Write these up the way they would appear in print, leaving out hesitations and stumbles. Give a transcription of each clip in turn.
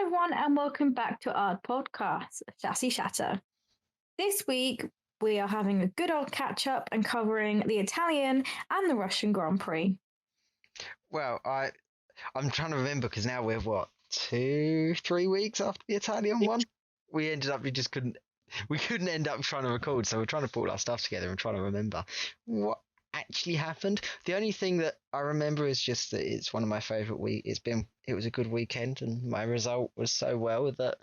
everyone, and welcome back to our podcast, Sassy Shatter. This week, we are having a good old catch up and covering the Italian and the Russian Grand Prix. Well, I'm trying to remember because now we're what 2-3 weeks after the Italian one. We couldn't end up trying to record, so we're trying to pull our stuff together and trying to remember what actually happened. The only thing that I remember is just that it's one of my favourite weeks. It was a good weekend, and my result was so well that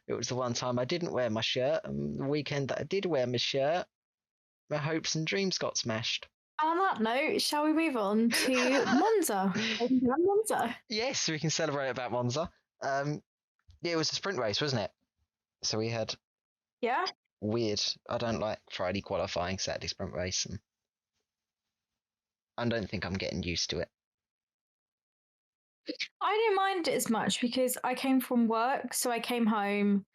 it was the one time I didn't wear my shirt, and the weekend that I did wear my shirt, my hopes and dreams got smashed. On that note, shall we move on to Monza? Monza. Yes, we can celebrate about Monza. Yeah, it was a sprint race, wasn't it? So we had weird. I don't like Friday qualifying, Saturday sprint race, and I don't think I'm getting used to it. I didn't mind it as much because I came from work, so I came home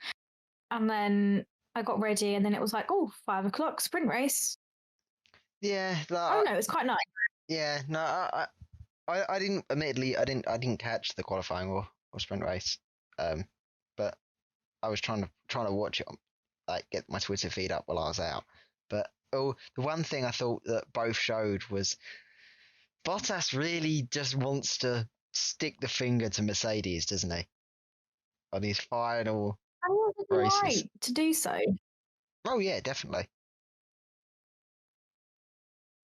and then I got ready, and then it was like, 5 o'clock sprint race. Yeah, no, it's quite nice. Yeah, no, I didn't. Admittedly, I didn't catch the qualifying or sprint race. But I was trying to watch it, like get my Twitter feed up while I was out. But the one thing I thought that both showed was Bottas really just wants to stick the finger to Mercedes, doesn't he? On his final races. Right to do so. Oh yeah, definitely.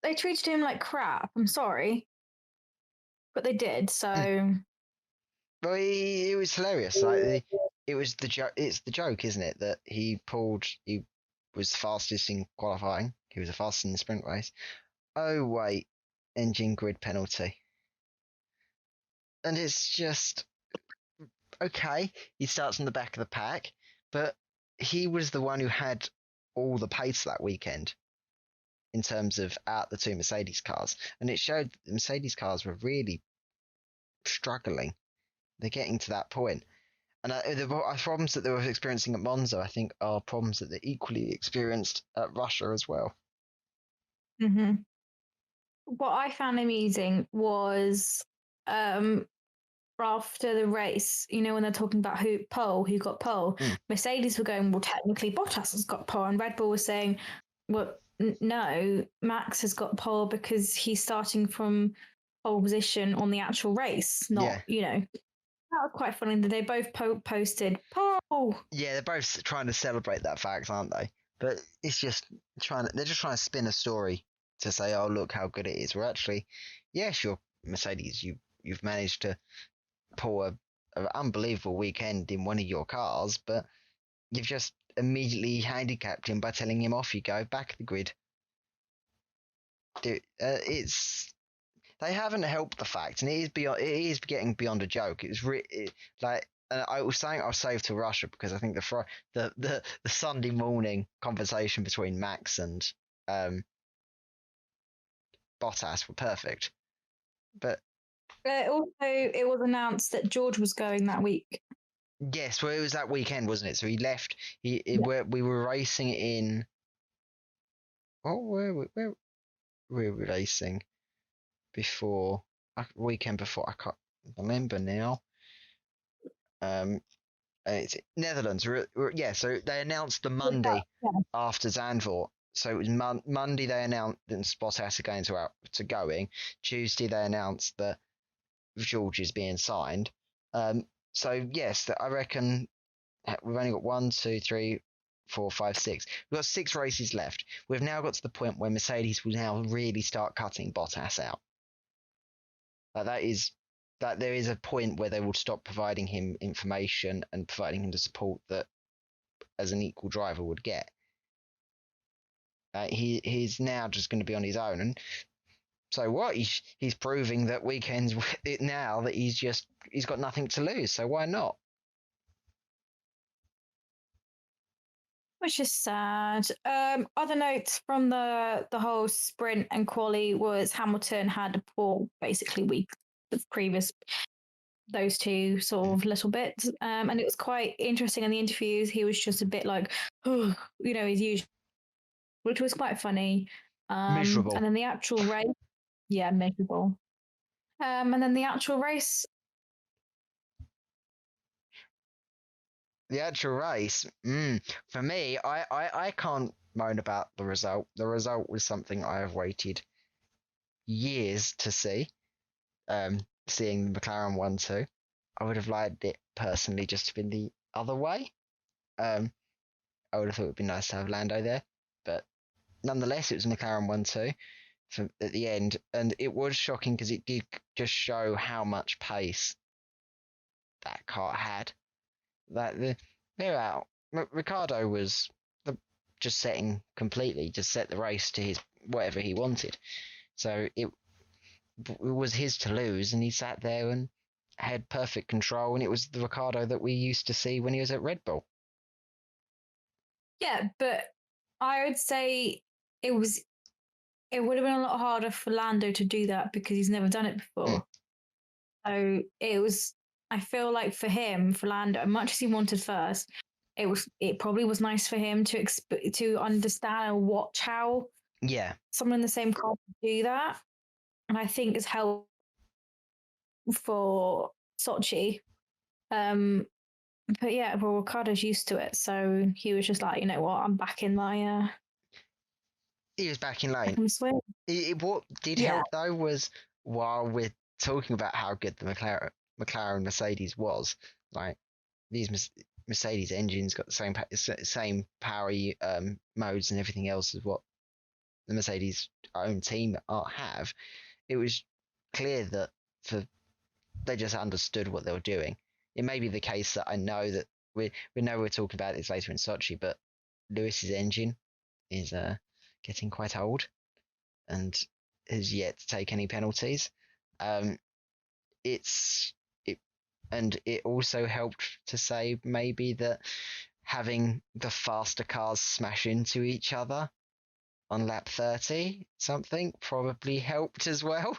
They treated him like crap. I'm sorry, but they did. So, well, it was hilarious. Like it was the joke. It's the joke, isn't it? That he was fastest in qualifying. He was the fastest in the sprint race. Oh wait, engine grid penalty. And it's just okay. He starts in the back of the pack, but he was the one who had all the pace that weekend in terms of out the two Mercedes cars, and it showed that the Mercedes cars were really struggling. They're getting to that point. And the problems that they were experiencing at Monza, I think, are problems that they equally experienced at Russia as well. Mm-hmm. What I found amusing was after the race, when they're talking about who got pole, Mercedes were going, well, technically Bottas has got pole, and Red Bull was saying, well, no, Max has got pole because he's starting from pole position on the actual race, not, That was quite funny that they both posted pole. Yeah, they're both trying to celebrate that fact, aren't they? But it's just they're just trying to spin a story to say, oh, look how good it is. We're actually, yes, you're Mercedes, you've managed to pull an unbelievable weekend in one of your cars, but you've just immediately handicapped him by telling him off you go, back of the grid. Dude, they haven't helped the fact, and it is getting beyond a joke. It's I was saying I'll save to Russia because I think the Sunday morning conversation between Max and Bottas were perfect. But also, it was announced that George was going that week. Yes, well, it was that weekend, wasn't it? So he left. We were racing in. Oh, where were we racing before? Weekend before, I can't remember now. It's Netherlands. So they announced the Monday after Zandvoort. So it was Monday they announced that Bottas are going. Tuesday they announced that George is being signed. So yes, I reckon we've only got 1, 2, 3, 4, 5, 6. We've got 6 races left. We've now got to the point where Mercedes will now really start cutting Bottas out. That there is a point where they will stop providing him information and providing him the support that as an equal driver would get. He's now just going to be on his own, and so what? He's proving that weekends now that he's got nothing to lose. So why not? Which is sad. Other notes from the whole sprint and quali was Hamilton had a poor basically week of previous those two sort of little bits. And it was quite interesting in the interviews. He was just a bit like, his usual, which was quite funny. Miserable. And then the actual race, miserable. And then the actual race, The actual race. For me, I can't moan about the result. The result was something I have waited years to see. Seeing the McLaren 1-2. I would have liked it personally just to been the other way. Um, I would have thought it would be nice to have Lando there, but nonetheless, it was McLaren 1-2 at the end, and it was shocking because it did just show how much pace that car had. They're out. Ricardo was just setting completely, just set the race to his whatever he wanted. So it was his to lose, and he sat there and had perfect control, and it was the Ricardo that we used to see when he was at Red Bull. Yeah, but I would say it would have been a lot harder for Lando to do that because he's never done it before. So I feel like for him, for Lando, much as he wanted first, it probably was nice for him to understand and watch how someone in the same car could do that. And I think it's helped for Sochi. But yeah, well, Ricardo's used to it, so he was just like, you know what, I'm back in my. He was back in lane. What did help though was while we're talking about how good the McLaren Mercedes was, like these Mercedes engines got the same power modes and everything else as what the Mercedes own team have. It was clear that they just understood what they were doing. It may be the case that I know that we know we're talking about this later in Sochi, but Lewis's engine is getting quite old and has yet to take any penalties. It also helped to say maybe that having the faster cars smash into each other on lap 30 something probably helped as well.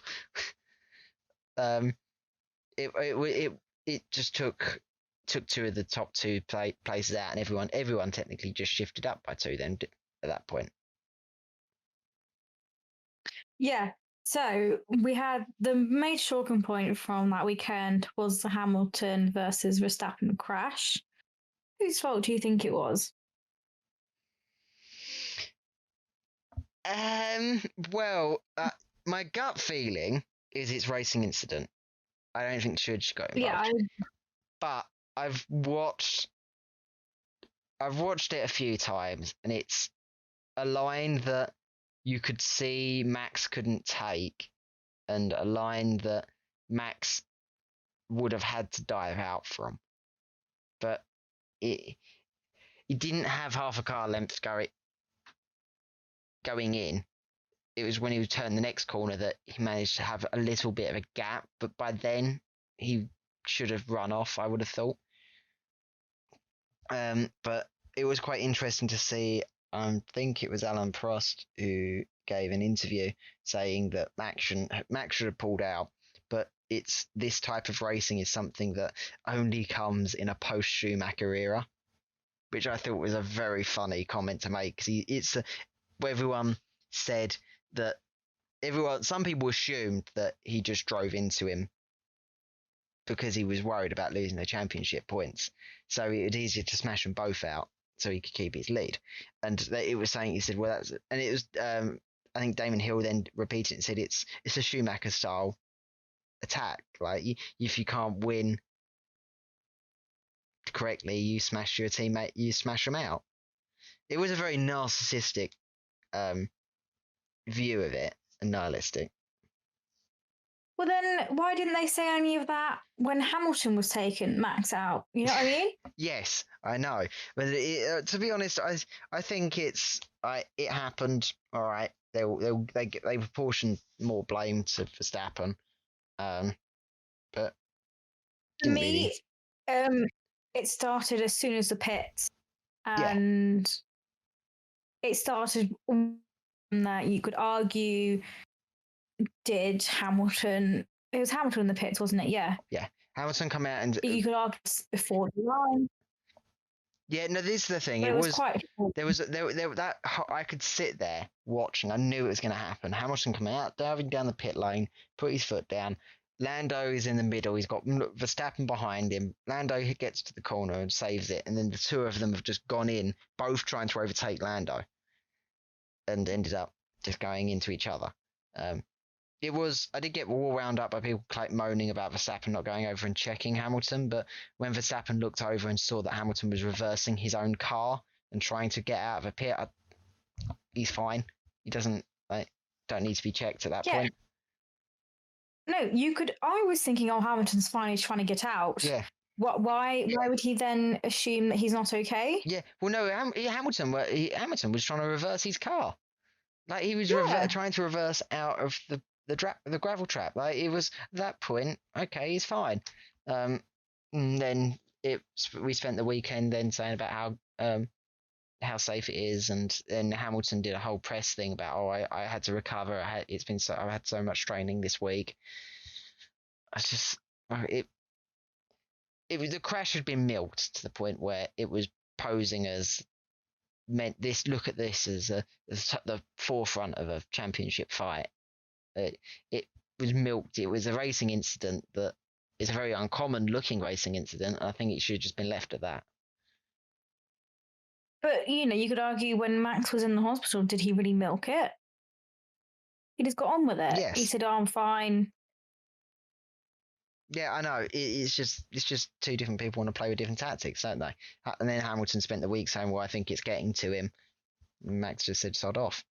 It just took two of the top two places out, and everyone technically just shifted up by two then at that point. Yeah. So we had the major talking point from that weekend was the Hamilton versus Verstappen crash. Whose fault do you think it was? Well, my gut feeling is it's racing incident. I don't think should go involved. Yeah, but I've watched it a few times, and it's a line that you could see Max couldn't take, and a line that Max would have had to dive out from. But it didn't have half a car length going in. It was when he would turn the next corner that he managed to have a little bit of a gap, but by then he should have run off, I would have thought. But it was quite interesting to see. I think it was Alan Prost who gave an interview saying that Max should have pulled out, but it's this type of racing is something that only comes in a post Schumacher era, which I thought was a very funny comment to make because everyone said that some people assumed that he just drove into him because he was worried about losing the championship points, so it was easier to smash them both out so he could keep his lead. And it was saying, he said, well, that's, and it was I think Damon Hill then repeated it and said it's a Schumacher style attack. Like if you can't win correctly, you smash your teammate, you smash them out. It was a very narcissistic view of it and nihilistic. Well, then why didn't they say any of that when Hamilton was taking Max out? You know what I mean? Yes, I know. But to be honest, I think it happened. All right, they proportioned more blame to Verstappen, but for me, it started as soon as the pits, and it started that you could argue. Did Hamilton? It was Hamilton in the pits, wasn't it? Yeah. Yeah. Hamilton come out and you could argue before the line. Yeah, no, this is the thing. It was quite. There that I could sit there watching. I knew it was going to happen. Hamilton coming out, diving down the pit lane, put his foot down, Lando is in the middle. He's got Verstappen behind him. Lando gets to the corner and saves it, and then the two of them have just gone in, both trying to overtake Lando, and ended up just going into each other. I did get all wound up by people moaning about Verstappen not going over and checking Hamilton, but when Verstappen looked over and saw that Hamilton was reversing his own car and trying to get out of a pit, he's fine. He doesn't don't need to be checked at that point. No, you could. I was thinking, oh, Hamilton's fine. He's trying to get out. Yeah. What? Why would he then assume that he's not okay? Yeah. Well, no, Hamilton was trying to reverse his car. Like he was trying to reverse out of the gravel trap. Like it was at that point, okay, he's fine. And then we spent the weekend then saying about how safe it is, and then Hamilton did a whole press thing about I had to recover. I had so much training this week. The crash had been milked to the point where it was posing as look at this as the forefront of a championship fight. It was milked. It was a racing incident that is a very uncommon looking racing incident. And I think it should have just been left at that. But you could argue when Max was in the hospital, did he really milk it? He just got on with it. Yes. He said, "Oh, I'm fine." Yeah, I know. It's just two different people want to play with different tactics, don't they? And then Hamilton spent the week saying, "Well, I think it's getting to him." And Max just said, "Sod off,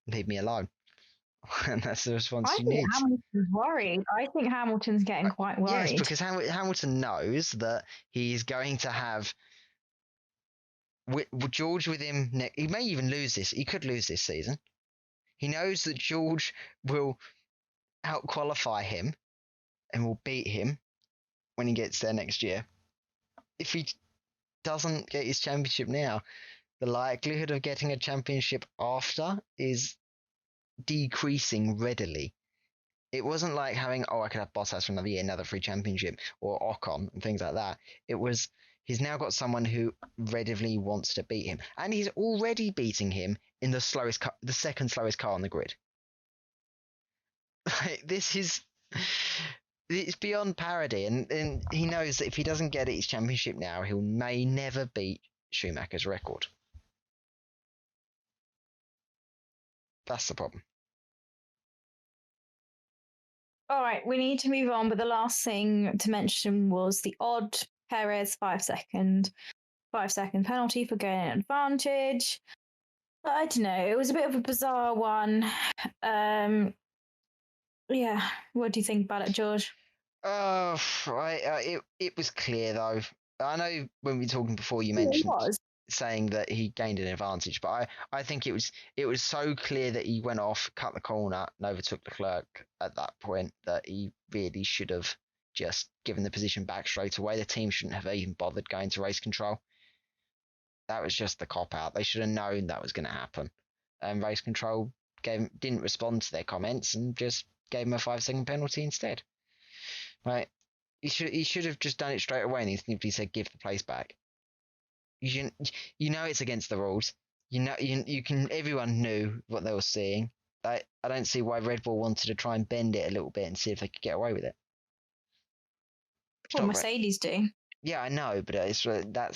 leave me alone." And that's the response you need. Hamilton's worried. I think Hamilton's getting quite worried. Yes, because Hamilton knows that he's going to have George with him. He may even lose this. He could lose this season. He knows that George will out-qualify him and will beat him when he gets there next year. If he doesn't get his championship now, the likelihood of getting a championship after is decreasing readily. It wasn't like having, I could have Bottas for another year, another free championship, or Ocon and things like that. It was, he's now got someone who readily wants to beat him, and he's already beating him in the second slowest car on the grid. It's beyond parody, and he knows that if he doesn't get his championship now, he may never beat Schumacher's record. That's the problem. All right, we need to move on, but the last thing to mention was the odd Perez 5 second penalty for gaining an advantage. I don't know, it was a bit of a bizarre one. Yeah, what do you think about it, George? It was clear though. I know when we were talking before, you mentioned saying that he gained an advantage, but I think it was so clear that he went off, cut the corner, and overtook Leclerc at that point that he really should have just given the position back straight away. The team shouldn't have even bothered going to race control. That was just the cop out. They should have known that was going to happen. And race control didn't respond to their comments and just gave him a 5 second penalty instead. Right? He should have just done it straight away, and he simply said, "Give the place back." You know it's against the rules. Everyone knew what they were seeing. I don't see why Red Bull wanted to try and bend it a little bit and see if they could get away with it. Well, Mercedes do. Yeah, I know, but that's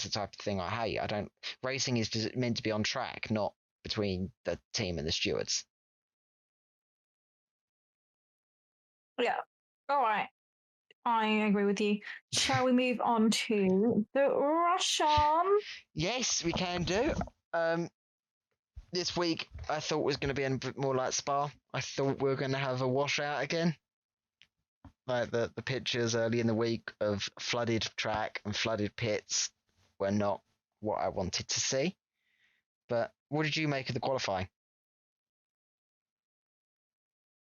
the type of thing I hate. Racing is meant to be on track, not between the team and the stewards. Yeah. All right. I agree with you. Shall we move on to the Russian? Yes, we can do. This week I thought was going to be a bit more like Spa. I thought we were going to have a washout again. Like the pictures early in the week of flooded track and flooded pits were not what I wanted to see. But what did you make of the qualifying?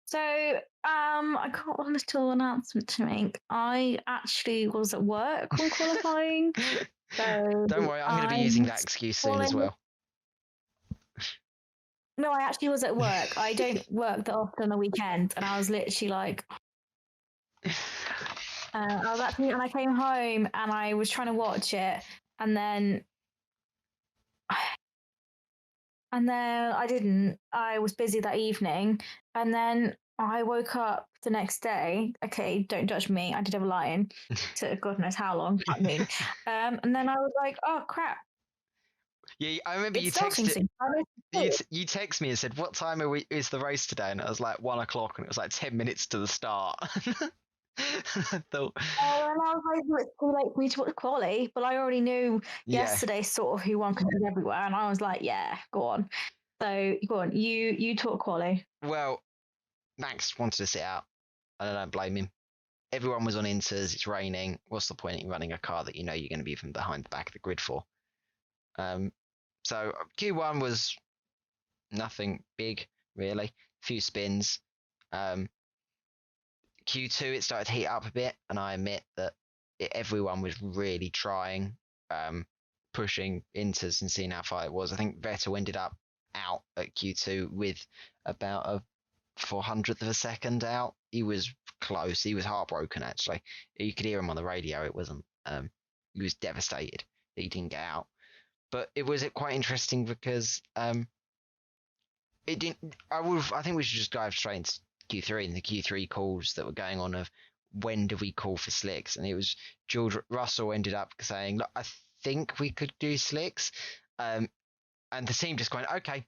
So, I got a little announcement to make. I actually was at work on qualifying. So don't worry, I'm going to be using that excuse soon as well. No, I actually was at work. I don't work that often on the weekend, and I was literally like, and I came home and I was trying to watch it, and then I didn't. I was busy that evening, and then I woke up the next day. Okay, don't judge me. I did have a lie-in to God knows how long. I mean, and then I was like, "Oh crap, Yeah, I remember it's you starting texted soon." you text me and said, "What time is the race today?" And it was like 1 o'clock, and it was like 10 minutes to the start. I thought, Oh, and I was like, "Well, it's too late for me to watch quali," but I already knew yeah. yesterday sort of who won because it was everywhere, and I was like, "Yeah, go on." So go on, you talk quali. Well, Max wanted to sit out, and I don't blame him. Everyone was on inters. It's raining. What's the point in running a car that you know you're going to be from behind the back of the grid for? So Q1 was nothing big really. A few spins. Um, Q2 it started to heat up a bit, and I admit that everyone was really trying, pushing inters and seeing how far it was. I think Vettel ended up out at Q2 with about a 400th of a second out. He was close. He was heartbroken actually. You could hear him on the radio. It wasn't. He was devastated that he didn't get out. But it was quite interesting because it didn't. I think we should just dive straight into Q3 and the Q3 calls that were going on of when do we call for slicks, and it was George Russell ended up saying, "Look, I think we could do slicks," and the team just going, "Okay,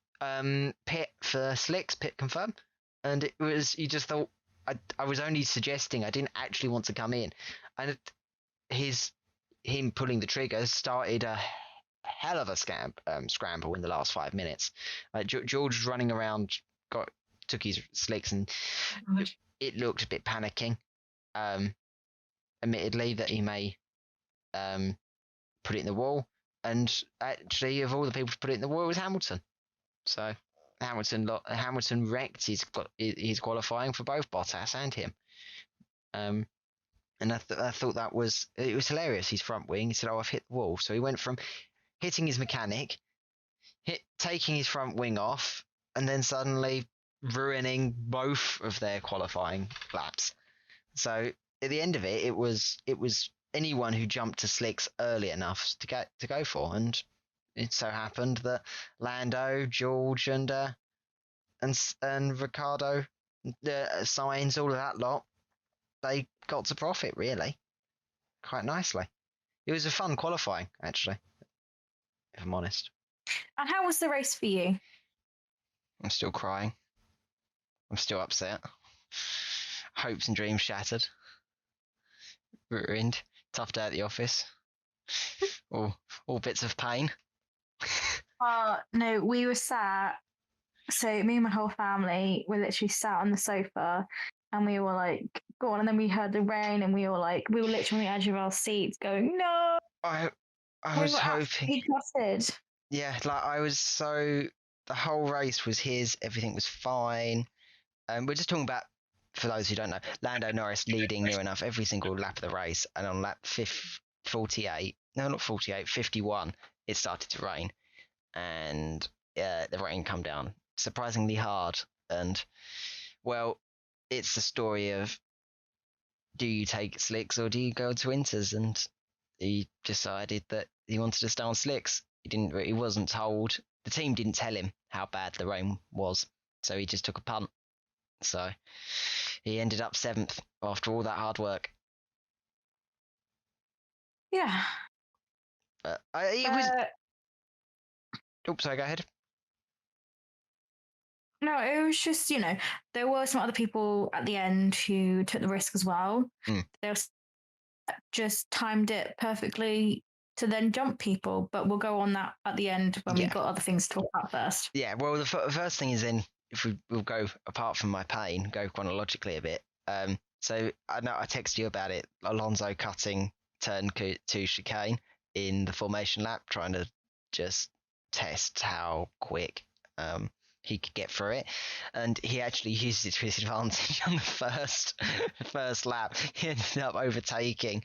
pit for slicks, pit confirm," and it was you just thought I was only suggesting. I didn't actually want to come in, and him pulling the trigger started a hell of a scramble in the last 5 minutes. George was running around, took his slicks, and it looked a bit panicking. Admittedly, that he may put it in the wall, and actually, of all the people to put it in the wall, it was Hamilton. So Hamilton wrecked his qualifying for both Bottas and him. And I thought it was hilarious. His front wing. He said, "Oh, I've hit the wall." So he went from hitting his mechanic, taking his front wing off, and then suddenly ruining both of their qualifying laps. So at the end of it, it was anyone who jumped to slicks early enough to go for, and it so happened that Lando, George, and Ricardo, Sainz, all of that lot, they got to profit really quite nicely. It was a fun qualifying actually, if I'm honest. And how was the race for you? I'm still crying. I'm still upset. Hopes and dreams shattered. Ruined. Tough day at the office. all bits of pain. No, we were sat. So me and my whole family were literally sat on the sofa, and we were like, "Go on!" And then we heard the rain, and we were literally on the edge of our seats, going, "No!" I was hoping. He trusted. Yeah, like I was so. The whole race was his. Everything was fine. We're just talking about, for those who don't know, Lando Norris leading near enough every single lap of the race, and on lap 48, no, not 48, 51, it started to rain, and the rain come down surprisingly hard. And well, it's the story of, do you take slicks or do you go to inters? And he decided that he wanted to stay on slicks. He wasn't told. The team didn't tell him how bad the rain was, so he just took a punt. So he ended up 7th after all that hard work. Yeah. It was. Oops, sorry, go ahead. No, it was just, there were some other people at the end who took the risk as well. They just timed it perfectly to then jump people, but we'll go on that at the end when we've got other things to talk about first. Yeah, well, the first thing is if we'll go apart from my pain, go chronologically a bit. So I know I texted you about it. Alonso cutting turn 2 chicane in the formation lap, trying to just test how quick he could get through it, and he actually used it to his advantage on the first lap. He ended up overtaking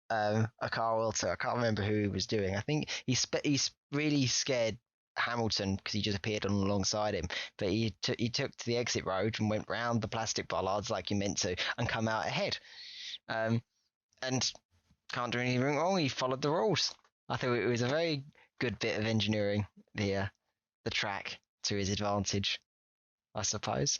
a car also. I can't remember who he was doing. I think he's really scared Hamilton because he just appeared on alongside him, but he took to the exit road and went round the plastic bollards like he meant to and come out ahead, and can't do anything wrong. He followed the rules. I thought it was a very good bit of engineering the track to his advantage, I suppose.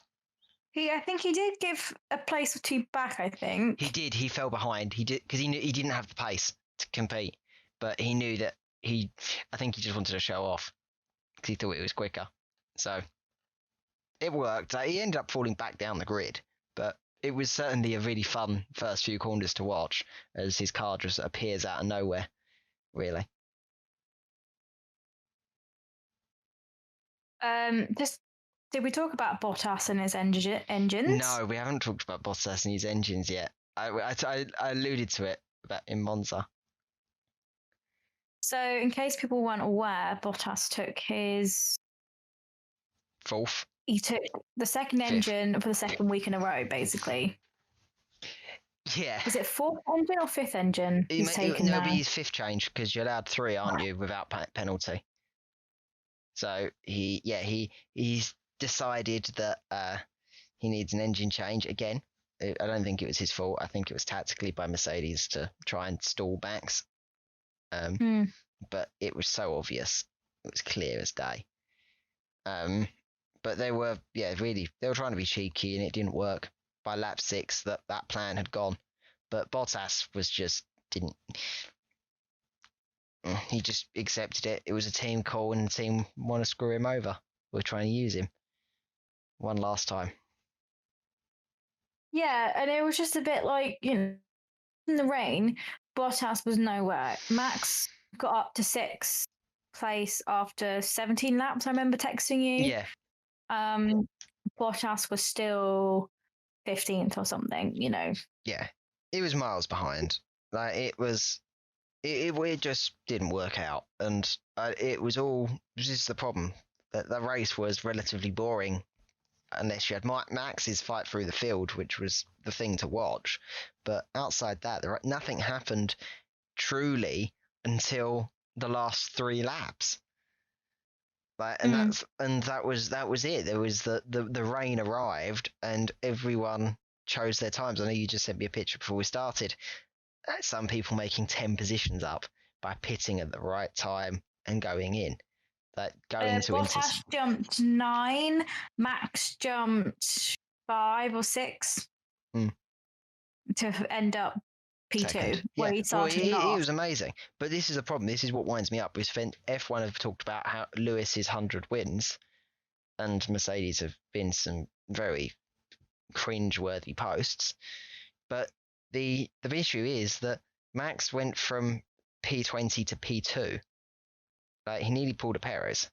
I think he did give a place or two back. I think He did. He fell behind. He did because he knew he didn't have the pace to compete, but he knew that he. I think he just wanted to show off because he thought it was quicker. So it worked. He ended up falling back down the grid, but it was certainly a really fun first few corners to watch as his car just appears out of nowhere. Really. just did we talk about Bottas and his engines? No, we haven't talked about Bottas and his engines yet. I alluded to it about in Monza. So, in case people weren't aware, Bottas took his. Fourth. He took the second Fifth. engine for the second week in a row, basically. Yeah. Is it fourth engine or fifth engine he's taken It'll there? be his fifth change because you're allowed 3, aren't you, without penalty? So he's decided that he needs an engine change again. I don't think it was his fault. I think it was tactically by Mercedes to try and stall Max. But it was so obvious. It was clear as day. But they were trying to be cheeky and it didn't work. By lap 6 that plan had gone. But Bottas he just accepted it. It was a team call and the team want to screw him over. We're trying to use him one last time. Yeah, and it was just a bit like, in the rain, Bottas was nowhere. Max got up to 6th place after 17 laps, I remember texting you. Yeah. Bottas was still 15th or something, Yeah. It was miles behind. Like it just didn't work out. And this is the problem. That the race was relatively boring unless you had Max's fight through the field, which was the thing to watch. But outside that, nothing happened truly until the last 3 laps. And that was it. There was the rain arrived and everyone chose their times. I know you just sent me a picture before we started. Some people making 10 positions up by pitting at the right time and going in. Bottas jumped 9, Max jumped 5 or 6 to end up P2, where he started he was amazing. But this is a problem. This is what winds me up. F1 have talked about how Lewis's 100 wins, and Mercedes have been some very cringe-worthy posts. But the issue is that Max went from P20 to P2. Like he nearly pulled a Perez.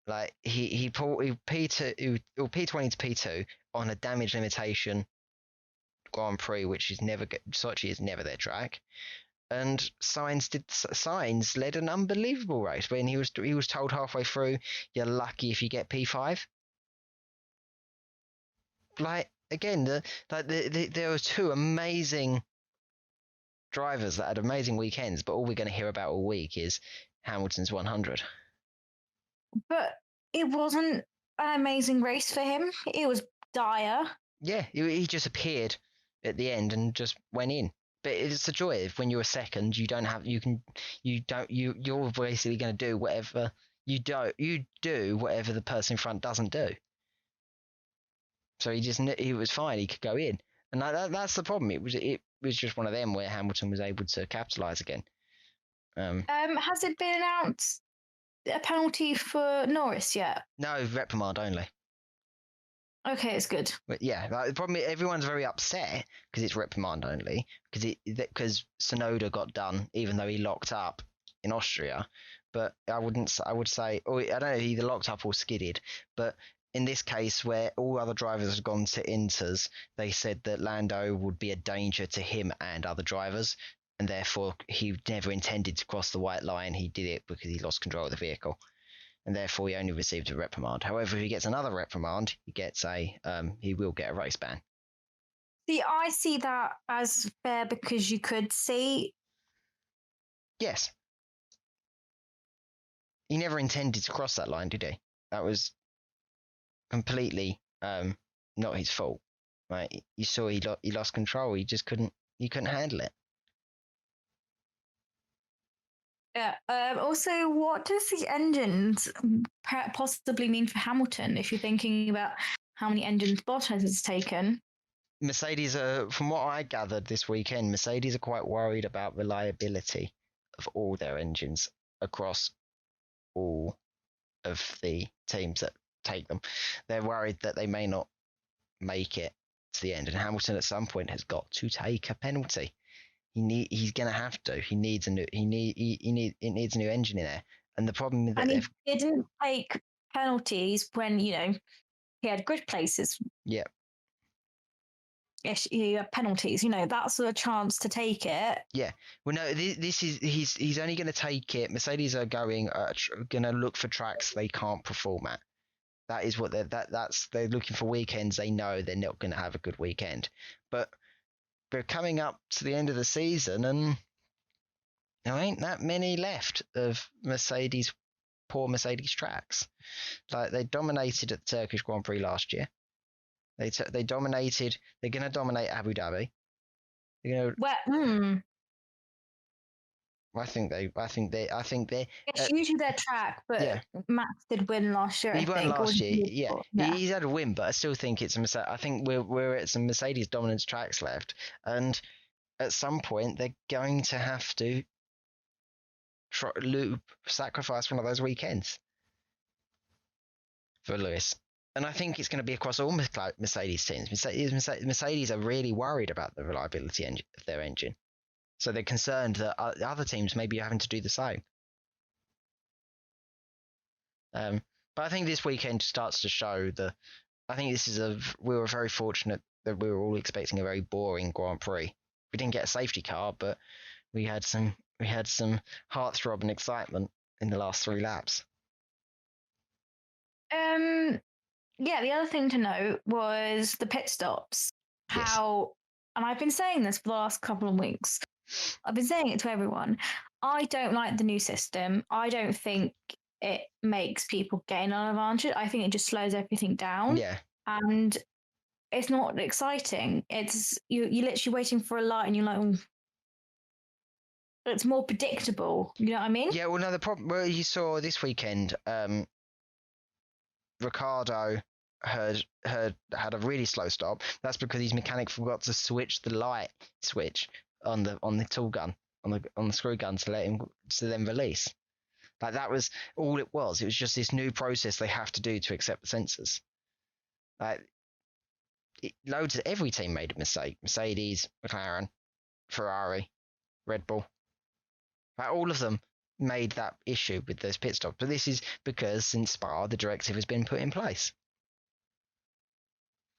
Like he pulled P2 or P20 to P2 on a damage limitation Grand Prix, which is Sochi is never their track. And Sainz led an unbelievable race when he was told halfway through, you're lucky if you get P5. Like again, there were 2 amazing drivers that had amazing weekends, but all we're going to hear about all week is Hamilton's 100. But it wasn't an amazing race for him. It was dire. Yeah, he just appeared at the end and just went in. But it's a joy when you're a second. You're basically going to do whatever you do whatever the person in front doesn't do. So he was fine. He could go in, and that's the problem. It was just one of them where Hamilton was able to capitalize again. Has it been announced a penalty for Norris yet? No, reprimand only. Okay, it's good. But yeah, the problem is everyone's very upset because it's reprimand only because Tsunoda got done even though he locked up in Austria. But I would say, or I don't know, either locked up or skidded. But in this case, where all other drivers had gone to Inters, they said that Lando would be a danger to him and other drivers, and therefore he never intended to cross the white line. He did it because he lost control of the vehicle, and therefore he only received a reprimand. However, if he gets another reprimand, he will get a race ban. See, I see that as fair because you could see. Yes. He never intended to cross that line, did he? That was completely not his fault. Right? You saw he lost control. He couldn't handle it. Yeah. Also, what does the engines possibly mean for Hamilton? If you're thinking about how many engines Bottas has taken. Mercedes are, from what I gathered this weekend, Mercedes are quite worried about reliability of all their engines across all of the teams that take them. They're worried that they may not make it to the end, and Hamilton at some point has got to take a penalty. He's gonna have to. It needs a new engine in there. And the problem that he didn't take penalties when he had grid places. Yeah. You have penalties. That's a chance to take it. Yeah. Well, no, this is he's only going to take it. Mercedes are going to look for tracks they can't perform at. That is what they're looking for weekends. They know they're not going to have a good weekend, but we're coming up to the end of the season, and there ain't that many left of poor Mercedes tracks. Like, they dominated at the Turkish Grand Prix last year. They dominated. They're going to dominate Abu Dhabi. I think they. It's usually their track, but yeah. Max did win last year. He won last year. Yeah. He's had a win, but I still think it's a Mercedes. I think we're at some Mercedes dominance tracks left, and at some point they're going to have to sacrifice one of those weekends for Lewis. And I think it's going to be across all Mercedes teams. Mercedes are really worried about the reliability of their engine. So they're concerned that other teams may be having to do the same. But I think this weekend starts to show I think we were very fortunate that we were all expecting a very boring Grand Prix. We didn't get a safety car, but we had some heartthrob and excitement in the last 3 laps. Yeah, the other thing to note was the pit stops. And I've been saying this for the last couple of weeks. I've been saying it to everyone. I don't like the new system. I don't think it makes people gain an advantage. I think it just slows everything down. Yeah. And it's not exciting. It's you're literally waiting for a light, and you're like, it's more predictable. You know what I mean? Yeah. Well, no, the problem. Well, you saw this weekend. Ricardo had a really slow stop. That's because his mechanic forgot to switch the light switch on the tool gun, on the screw gun, to then release. Like, that was all it was. It was just this new process they have to do to accept the sensors. Like, loads of every team made a mistake. Mercedes, McLaren, Ferrari, Red Bull. Like, all of them made that issue with those pit stops. But this is because since Spa, the directive has been put in place,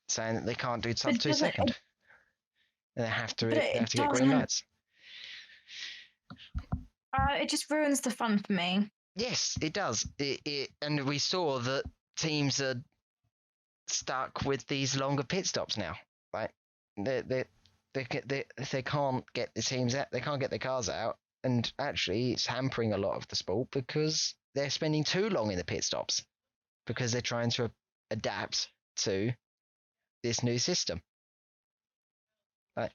saying that they can't do sub 2 second. And they have to get green lights. It just ruins the fun for me. Yes, it does. And we saw that teams are stuck with these longer pit stops now. Like, they can't get the teams out. They can't get their cars out. And actually, it's hampering a lot of the sport because they're spending too long in the pit stops because they're trying to adapt to this new system. Right.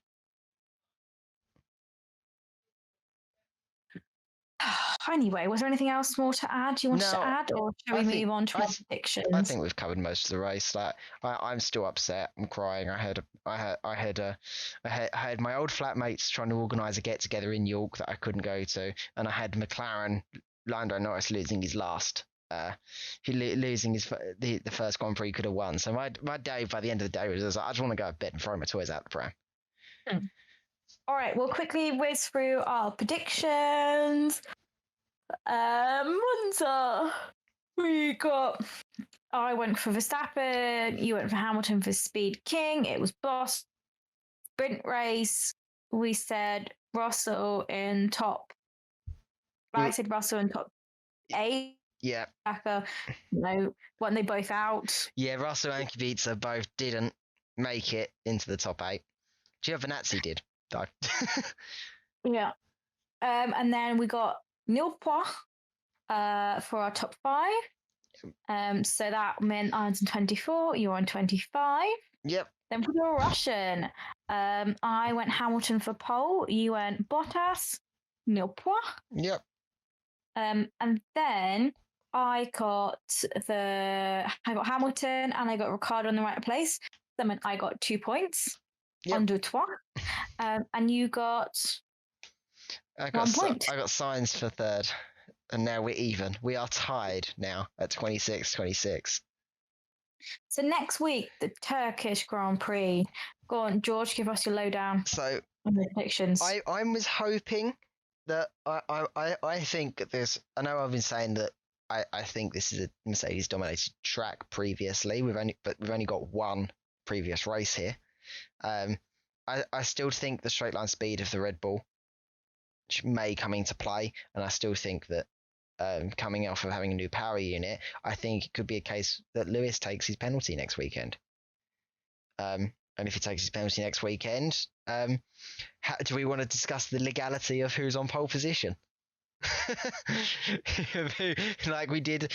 Anyway, was there anything else more to add? Do you want to add, or shall we move on to our predictions? I think we've covered most of the race. Like, I'm still upset. I'm crying. I had my old flatmates trying to organise a get together in York that I couldn't go to, and I had McLaren, Lando Norris losing his last. Losing the first Grand Prix could have won. So my day by the end of the day was like, I just want to go to bed and throw my toys out the pram. All right, we'll quickly whiz through our predictions. Monza, I went for Verstappen, you went for Hamilton for Speed King. It was Boss. Sprint race, we said Russell in top. I said Russell in top 8. Yeah. Weren't they both out? Yeah, Russell and Kubica both didn't make it into the top 8. Giovinazzi did, though. Yeah. And then we got Nilpois for our top 5. So that meant I was on 24, you were on 25. Yep. Then for the Russian, I went Hamilton for pole, you went Bottas, Nilpois. Yep. And then I got Hamilton and I got Ricciardo in the right place. That meant I got 2 points. Yep. Under trois. And you got 1 point. I got Sainz for third, and now we're even. We are tied now at 26-26. So next week, the Turkish Grand Prix. Go on, George, give us your lowdown. So on the predictions. I was hoping that I think there's. I know I've been saying that I think this is a Mercedes dominated track previously. We've only got one previous race here. I still think the straight line speed of the Red Bull may come into play, and I still think that coming off of having a new power unit, I think it could be a case that Lewis takes his penalty next weekend. And if he takes his penalty next weekend, do we want to discuss the legality of who's on pole position? Like we did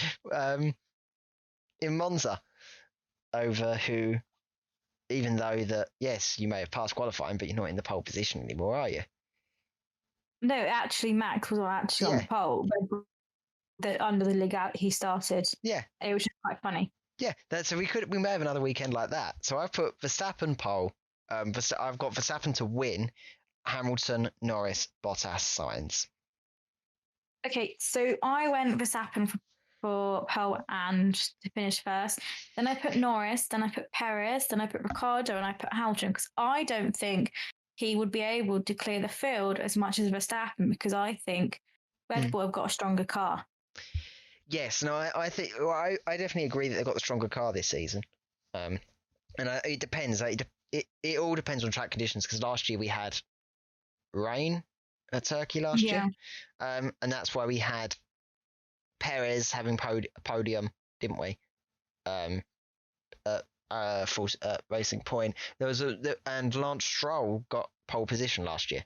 in Monza, over who, even though that, yes, you may have passed qualifying, but you're not in the pole position anymore, are you? No, actually, Max was actually on the pole. Under the legality he started. Yeah. It was just quite funny. Yeah, so we may have another weekend like that. So I've put Verstappen pole. I've got Verstappen to win, Hamilton, Norris, Bottas, Sainz. Okay, so I went Verstappen for pole and to finish first. Then I put Norris, then I put Perez, then I put Ricciardo, and I put Hamilton, because I don't think he would be able to clear the field as much as Verstappen, because I think Red Bull have got a stronger car. Yes, no, I think I definitely agree that they've got the stronger car this season, and it depends. It all depends on track conditions, because last year we had rain at Turkey last year, and that's why we had Perez having podium, didn't we? Full Racing Point. There was and Lance Stroll got pole position last year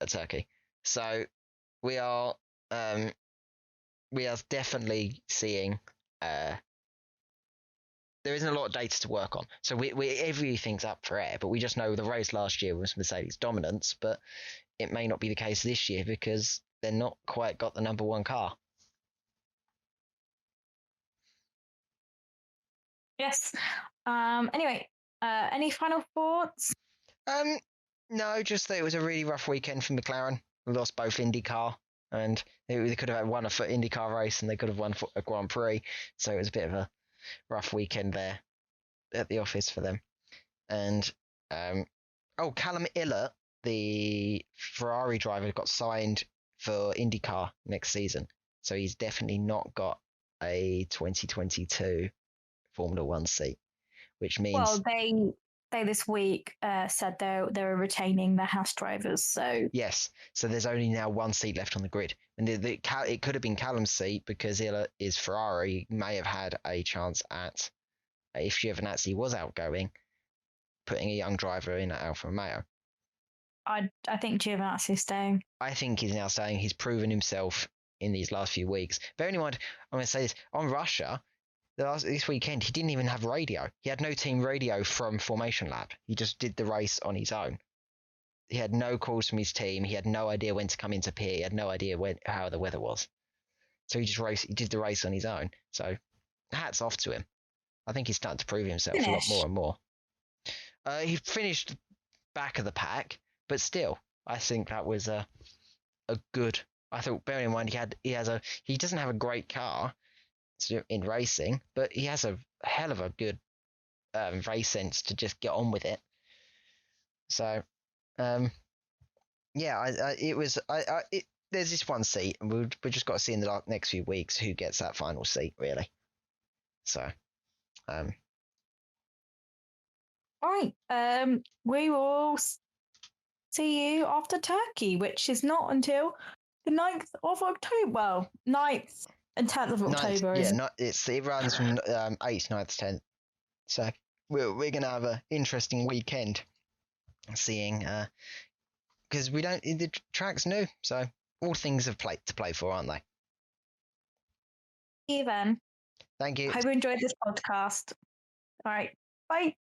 at Turkey, so we are definitely seeing there isn't a lot of data to work on, so everything's up for air, but we just know the race last year was Mercedes dominance, but it may not be the case this year because they're not quite got the number one car. Yes. Anyway, any final thoughts? No, just that it was a really rough weekend for McLaren. We lost both IndyCar, and they could have won a IndyCar race, and they could have won a Grand Prix. So it was a bit of a rough weekend there at the office for them. And Callum Illett, the Ferrari driver, got signed for IndyCar next season, so he's definitely not got a 2022 Formula One seat, which means they this week said they were retaining their house drivers. So yes, so there's only now one seat left on the grid, and it could have been Callum's seat because Illett is Ferrari. He may have had a chance at, if Giovinazzi was outgoing, putting a young driver in at Alfa Romeo. I think Giovinazzi is staying. I think he's now staying. He's proven himself in these last few weeks. Bearing in mind, I'm going to say this, on Russia, this weekend, he didn't even have radio. He had no team radio from Formation Lab. He just did the race on his own. He had no calls from his team. He had no idea when to come into pit. He had no idea how the weather was. So he did the race on his own. So hats off to him. I think he's starting to prove himself a lot more and more. He finished back of the pack, but still, I think that was a good. I thought, bearing in mind he doesn't have a great car in racing, but he has a hell of a good race sense to just get on with it. So, there's this one seat, and we just got to see in the next few weeks who gets that final seat, really. So, all right. We will see you after Turkey, which is not until the 9th of October. Well, 9th and 10th of October. It runs from 8th, 9th, 10th. So we're going to have an interesting weekend seeing, because the track's new, so all things have to play for, aren't they? See you then. Thank you. Hope you enjoyed this podcast. All right. Bye.